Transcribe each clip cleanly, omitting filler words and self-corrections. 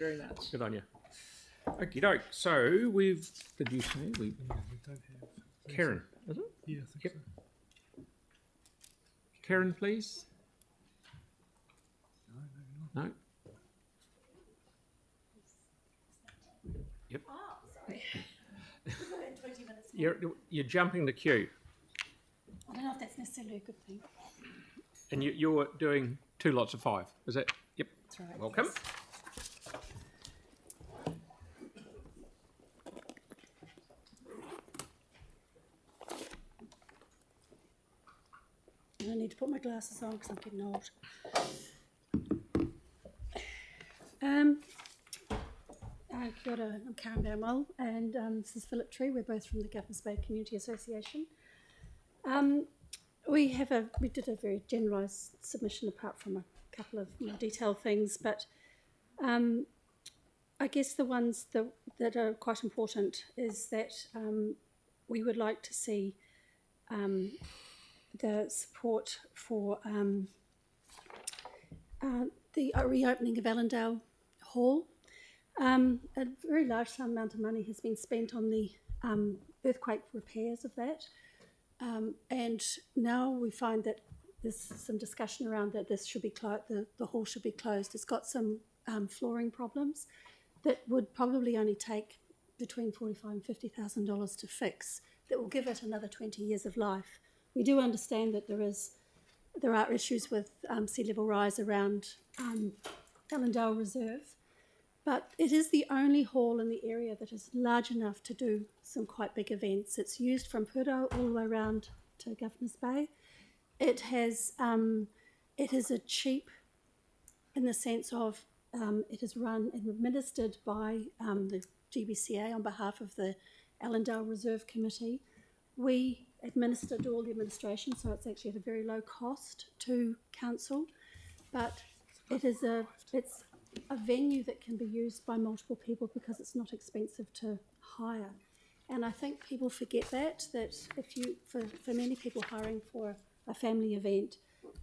Very much. Good on you. Okie doke. So did you say we? We don't have. Karen, is it? Yeah, I think so. Karen, please. No, maybe not. No. Yep. Oh, sorry. 20 minutes. You're jumping the queue, I don't know if that's necessarily a good thing. and you're doing 2 lots of 5. Is that? Yep. That's right. Welcome. Yes. I need to put my glasses on because I'm getting old. Kia ora, I'm Karen Banwell, and this is Philip Tree. We're both from the Governor's Bay Community Association. We did a very generalised submission apart from a couple of more detailed things, but I guess the ones that are quite important is that we would like to see the support for the reopening of Allendale Hall. A very large amount of money has been spent on the earthquake repairs of that, and now we find that there's some discussion around that this should be the hall should be closed. It's got some flooring problems that would probably only take between $45,000 and $50,000 to fix. That will give it another 20 years of life. We do understand that there are issues with sea level rise around Allendale Reserve, but it is the only hall in the area that is large enough to do some quite big events. It's used from Puro all the way around to Governor's Bay. It is a cheap, in the sense of it is run and administered by the GBCA on behalf of the Allendale Reserve Committee. We do all the administration, so it's actually at a very low cost to council, but it's a venue that can be used by multiple people because it's not expensive to hire. And I think people forget that if you, for many people hiring for a family event,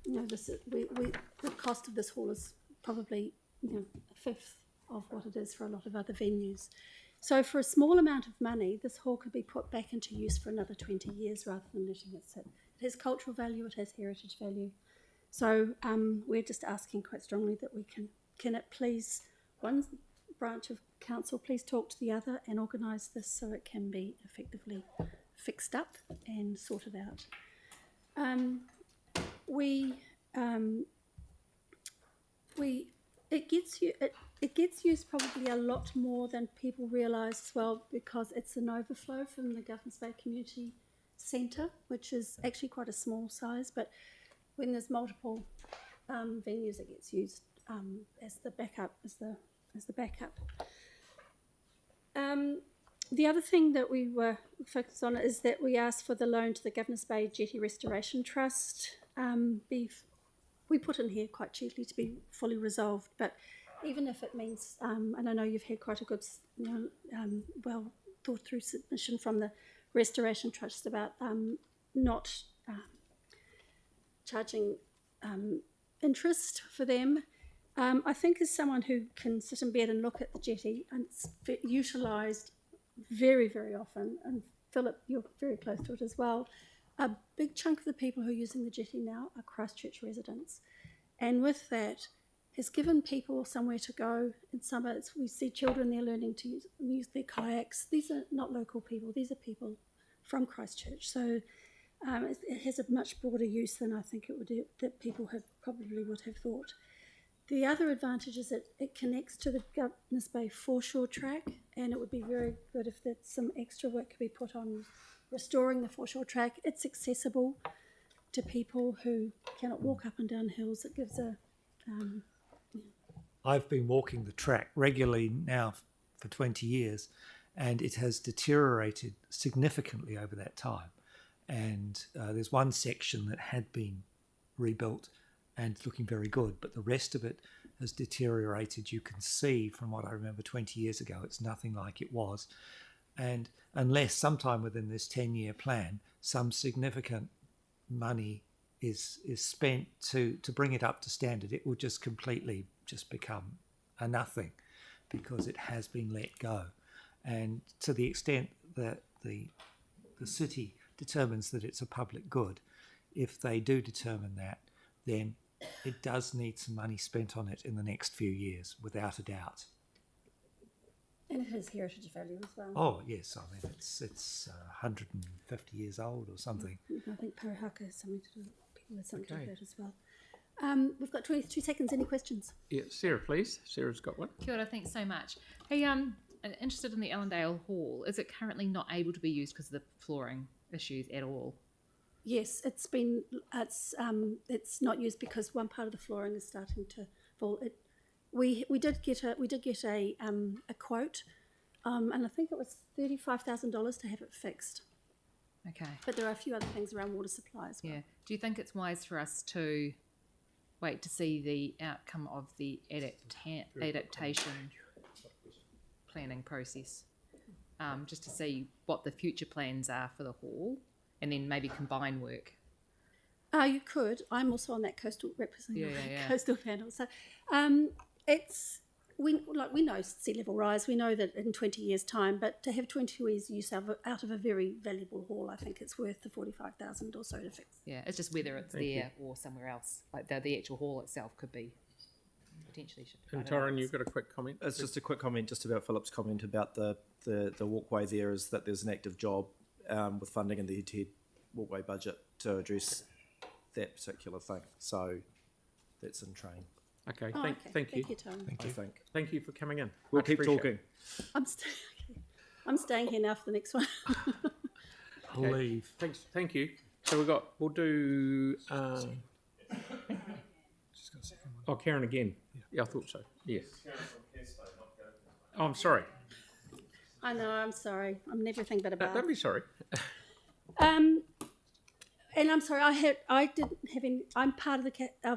the cost of this hall is probably a fifth of what it is for a lot of other venues. So for a small amount of money, this hall could be put back into use for another 20 years rather than letting it sit. It has cultural value, it has heritage value. So we're just asking quite strongly that we can it please, one branch of council please talk to the other and organise this so it can be effectively fixed up and sorted out. It gets used probably a lot more than people realise as well, because it's an overflow from the Governor's Bay Community Centre, which is actually quite a small size, but when there's multiple venues, it gets used as the backup. The other thing that we were focused on is that we asked for the loan to the Governor's Bay Jetty Restoration Trust. We put in here quite cheaply to be fully resolved, but even if it means, and I know you've had quite a good, well thought through submission from the Restoration Trust about not charging interest for them. I think as someone who can sit in bed and look at the jetty, and it's utilised very, very often, and Philip, you're very close to it as well, a big chunk of the people who are using the jetty now are Christchurch residents. And with that, has given people somewhere to go in summer. We see children there learning to use their kayaks. These are not local people, these are people from Christchurch. So it has a much broader use than I think it would do, that people probably would have thought. The other advantage is that it connects to the Governor's Bay foreshore track, and it would be very good if some extra work could be put on restoring the foreshore track. It's accessible to people who cannot walk up and down hills. It gives a... I've been walking the track regularly now for 20 years, and it has deteriorated significantly over that time. And there's one section that had been rebuilt and it's looking very good, but the rest of it has deteriorated. You can see from what I remember 20 years ago, it's nothing like it was. And unless sometime within this 10-year plan, some significant money is spent to bring it up to standard, it will just completely become a nothing. because it has been let go. And to the extent that the city determines that it's a public good, if they do determine that, then it does need some money spent on it in the next few years, without a doubt. And it has heritage value as well. Oh yes, I mean it's 150 years old or something. I think Parahaka has something to do with something to do Okay. with that as well. We've got 22 seconds. Any questions? Yeah, Sarah, please. Sarah's got one. Kia ora, thanks so much. Hey, I'm interested in the Allendale Hall. Is it currently not able to be used because of the flooring issues at all? Yes, it's not used because one part of the flooring is starting to fall. We did get a quote, and I think it was $35,000 to have it fixed. Okay. But there are a few other things around water supply as well. Yeah. Do you think it's wise for us to wait to see the outcome of the adaptation planning process, just to see what the future plans are for the hall, and then maybe combine work? You could. I'm also on that coastal representing Yeah. coastal panel. So we know sea level rise. We know that in 20 years' time, but to have 20 years use out of a very valuable hall, I think it's worth the $45,000 or so to fix. Yeah, it's just whether it's there or somewhere else. Like the actual hall itself could be potentially. And Torrin, you've got a quick comment? It's just a quick comment just about Philip's comment about the walkway there, is that there's an active job with funding in the head walkway budget to address that particular thing. So that's in train, Okay, Oh, thank you. Thank you, Tom. I think. Thank you for coming in. We'll Much keep appreciated. talking. I'm staying here now for the next one. I'll Okay. leave. Thank you. So we'll do. Oh, Karen again. Yeah, I thought so. Yes. Oh, I'm sorry. I know. I'm sorry. I'm everything but a bar. Don't be sorry. And I'm sorry. I didn't have any. I'm part of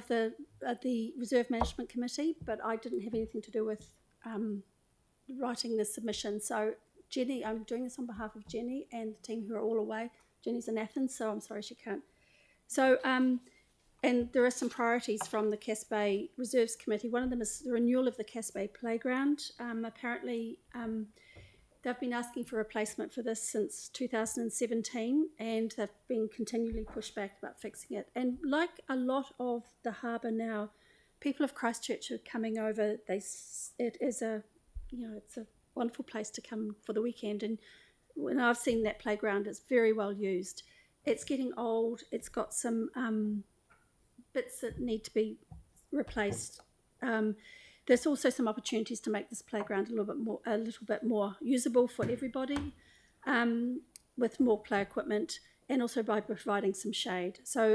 the Reserve Management Committee, but I didn't have anything to do with writing the submission. So Jenny, I'm doing this on behalf of Jenny and the team who are all away. Jenny's in Athens, so I'm sorry she can't. So and there are some priorities from the Cass Bay Reserves Committee. One of them is the renewal of the Cass Bay Playground. Apparently, they've been asking for a replacement for this since 2017, and they've been continually pushed back about fixing it. And like a lot of the harbour now, people of Christchurch are coming over. It is it's a wonderful place to come for the weekend. And when I've seen that playground, it's very well used. It's getting old. It's got some bits that need to be replaced. There's also some opportunities to make this playground a little bit more usable for everybody, with more play equipment, and also by providing some shade. So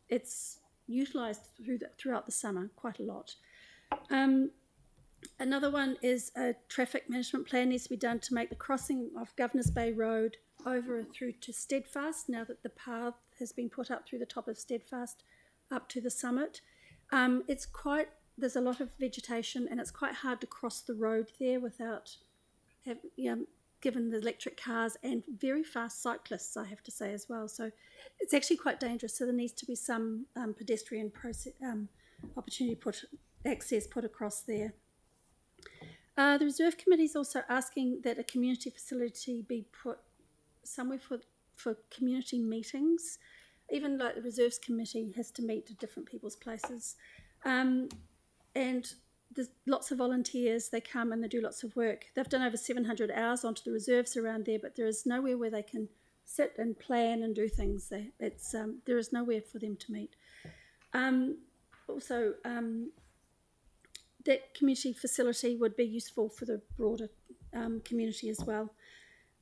it's utilised throughout the summer quite a lot. Another one is a traffic management plan needs to be done to make the crossing of Governor's Bay Road over through to Steadfast, now that the path has been put up through the top of Steadfast up to the summit. There's a lot of vegetation, and it's quite hard to cross the road there without given the electric cars and very fast cyclists, I have to say as well. So it's actually quite dangerous. So there needs to be some pedestrian opportunity access put across there. The Reserve Committee is also asking that a community facility be put somewhere for community meetings. Even like the Reserves Committee has to meet at different people's places. And there's lots of volunteers. They come and they do lots of work. They've done over 700 hours onto the reserves around there, but there is nowhere where they can sit and plan and do things there. There is nowhere for them to meet. That community facility would be useful for the broader community as well.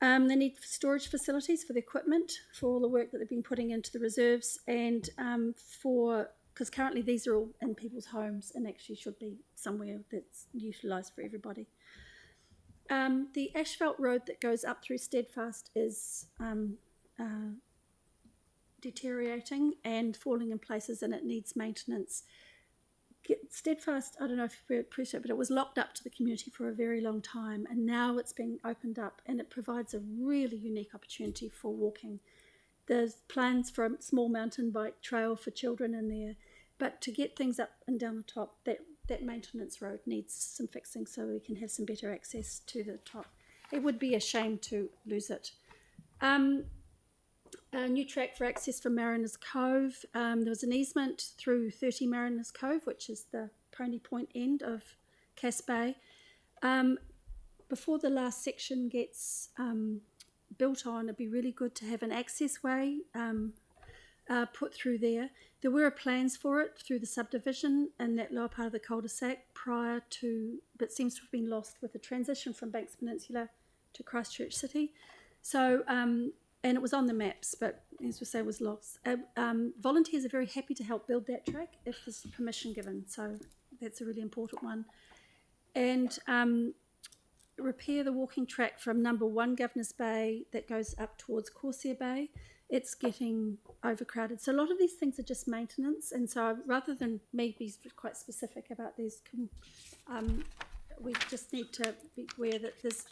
They need storage facilities for the equipment, for all the work that they've been putting into the reserves, and because currently these are all in people's homes and actually should be somewhere that's utilised for everybody. The asphalt road that goes up through Steadfast is deteriorating and falling in places, and it needs maintenance. Steadfast, I don't know if you appreciate it, but it was locked up to the community for a very long time, and now it's being opened up, and it provides a really unique opportunity for walking. There's plans for a small mountain bike trail for children in there, but to get things up and down the top, that that maintenance road needs some fixing so we can have some better access to the top. It would be a shame to lose it. A new track for access from Mariners Cove. There was an easement through 30 Mariners Cove, which is the Pony Point end of Cass Bay. Before the last section gets built on, it'd be really good to have an access way put through there. There were plans for it through the subdivision in that lower part of the cul-de-sac prior to, but seems to have been lost with the transition from Banks Peninsula to Christchurch City. So, and it was on the maps, but as we say, was lost. Volunteers are very happy to help build that track if there's permission given. So that's a really important one. And repair the walking track from number 1 Governor's Bay that goes up towards Corsair Bay. It's getting overcrowded. So a lot of these things are just maintenance. And so rather than me be quite specific about these, we just need to be aware that there's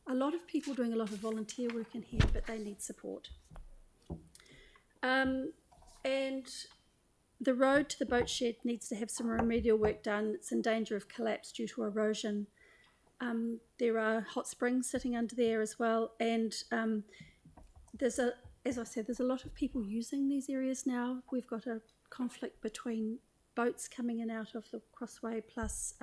a lot of people doing a lot of volunteer work in here, but they need support. And the road to the boat shed needs to have some remedial work done. It's in danger of collapse due to erosion. There are hot springs sitting under there as well. And as I said, there's a lot of people using these areas now. We've got a conflict between boats coming in out of the crossway plus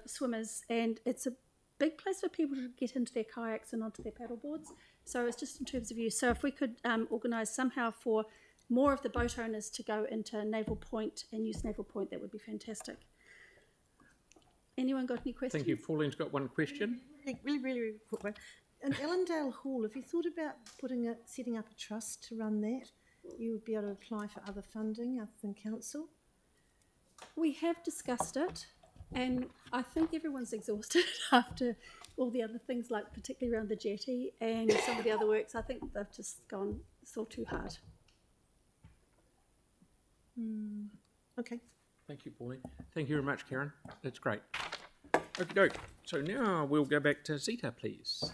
swimmers, and it's a big place for people to get into their kayaks and onto their paddle boards. So it's just in terms of use. So if we could organise somehow for more of the boat owners to go into Naval Point and use Naval Point, that would be fantastic. Anyone got any questions? Thank you. Pauline's got one question. Really quick one. In Ellendale Hall, have you thought about setting up a trust to run that? You would be able to apply for other funding other than council. We have discussed it, and I think everyone's exhausted after all the other things, like particularly around the jetty and some of the other works. I think they've just gone, it's all too hard. Okay. Thank you, Pauline. Thank you very much, Karen. That's great. Okie doke. So now we'll go back to Zita, please.